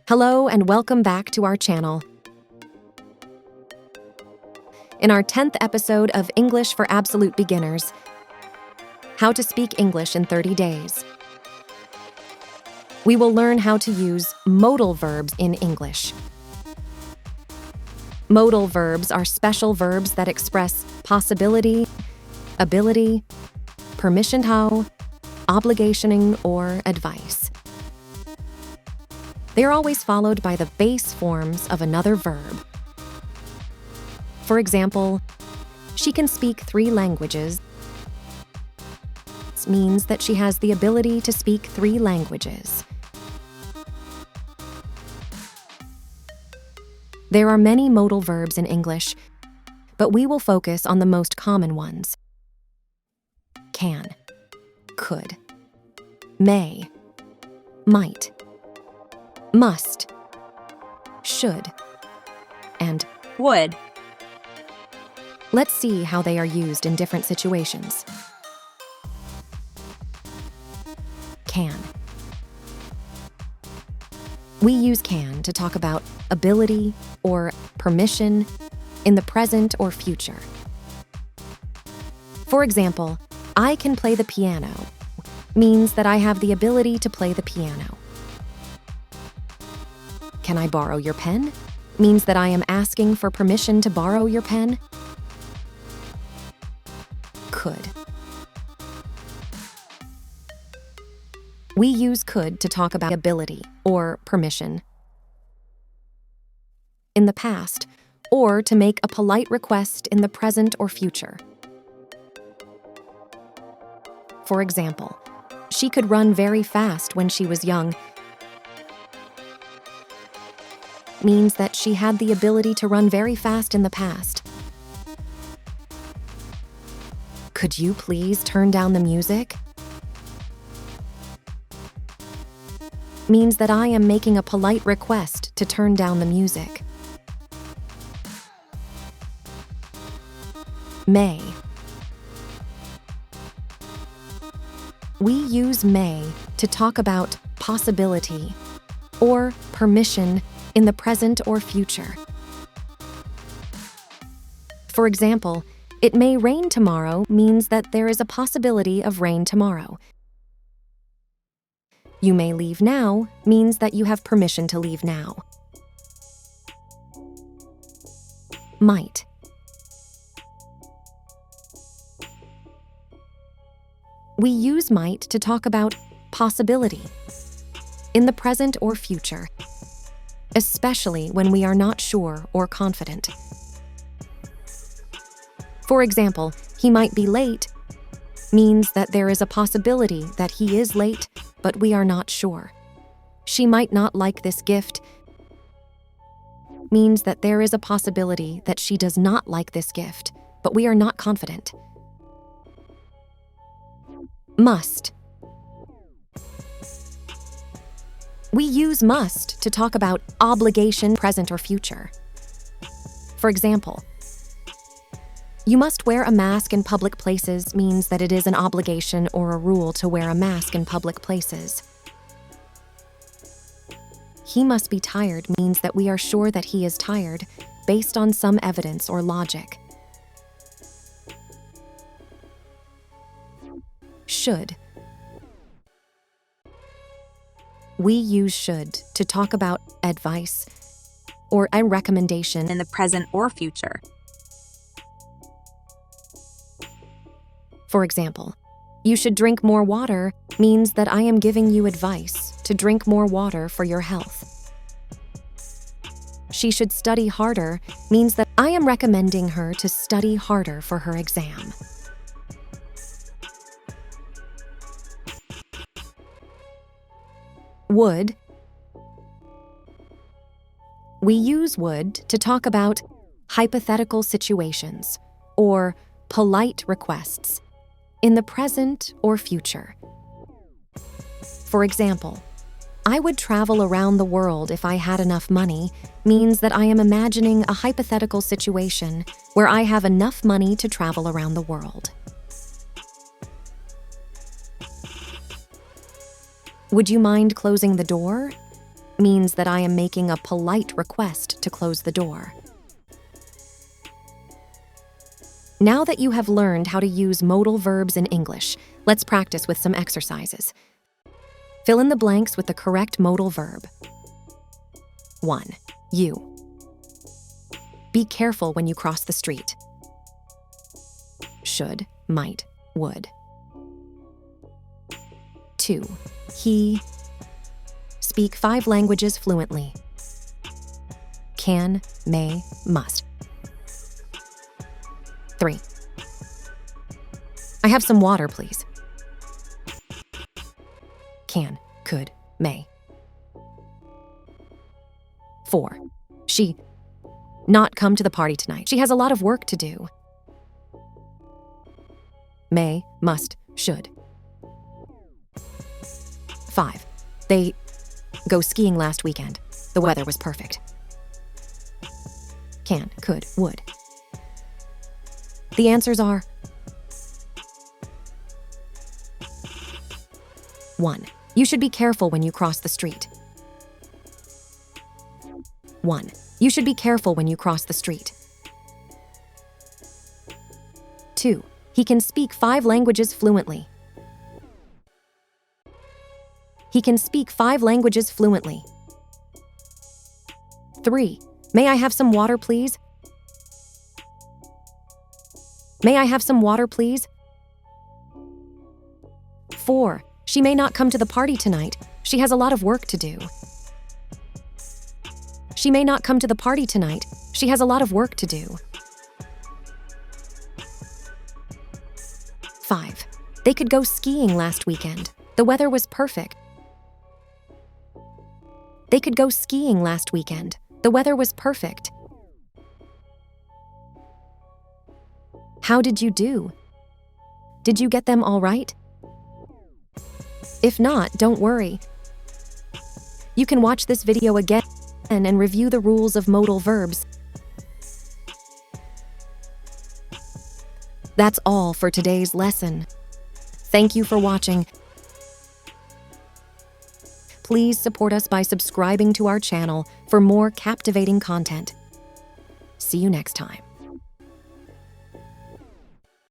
Hello and welcome back to our channel. In our 10th episode of English for Absolute Beginners, How to Speak English in 30 Days, we will learn how to use modal verbs in English. Modal verbs are special verbs that express possibility, ability, permission how, obligationing, or advice. They are always followed by the base forms of another verb. For example, she can speak 3 languages. This means that she has the ability to speak 3 languages. There are many modal verbs in English, but we will focus on the most common ones. Can, could, may, might, must, should, and would. Let's see how they are used in different situations. Can. We use can to talk about ability or permission in the present or future. For example, I can play the piano means that I have the ability to play the piano. Can I borrow your pen means that I am asking for permission to borrow your pen. Could. We use could to talk about ability or permission in the past, or to make a polite request in the present or future. For example, she could run very fast when she was young means that she had the ability to run very fast in the past. Could you please turn down the music? Means that I am making a polite request to turn down the music. May. We use may to talk about possibility or permission in the present or future. For example, it may rain tomorrow means that there is a possibility of rain tomorrow. You may leave now means that you have permission to leave now. Might. We use might to talk about possibility in the present or future, especially when we are not sure or confident. For example, he might be late means that there is a possibility that he is late, but we are not sure. She might not like this gift means that there is a possibility that she does not like this gift, but we are not confident. Must. We use must to talk about obligation, present or future. For example, you must wear a mask in public places means that it is an obligation or a rule to wear a mask in public places. He must be tired means that we are sure that he is tired based on some evidence or logic. Should. We use should to talk about advice or a recommendation In the present or future. For example, you should drink more water means that I am giving you advice to drink more water for your health. She should study harder means that I am recommending her to study harder for her exam. Would. We use would to talk about hypothetical situations or polite requests in the present or future. For example, I would travel around the world if I had enough money means that I am imagining a hypothetical situation where I have enough money to travel around the world. Would you mind closing the door? means that I am making a polite request to close the door. Now that you have learned how to use modal verbs in English, let's practice with some exercises. Fill in the blanks with the correct modal verb. 1. You. Be careful when you cross the street. Should, might, would. 2. He. Speak 5 languages fluently. Can, may, must. 3. I have some water, please. Can, could, may. 4. She. Not come to the party tonight. She has a lot of work to do. May, must, should. 5. They go skiing last weekend. The weather was perfect. Can, could, would. The answers are 1. You should be careful when you cross the street. 1. You should be careful when you cross the street. 2. He can speak 5 languages fluently. He can speak 5 languages fluently. 3. May I have some water, please? May I have some water, please? 4. She may not come to the party tonight. She has a lot of work to do. She may not come to the party tonight. She has a lot of work to do. 5. They could go skiing last weekend. The weather was perfect. They could go skiing last weekend. The weather was perfect. How did you do? Did you get them all right? If not, don't worry. You can watch this video again and review the rules of modal verbs. That's all for today's lesson. Thank you for watching. Please support us by subscribing to our channel for more captivating content. See you next time.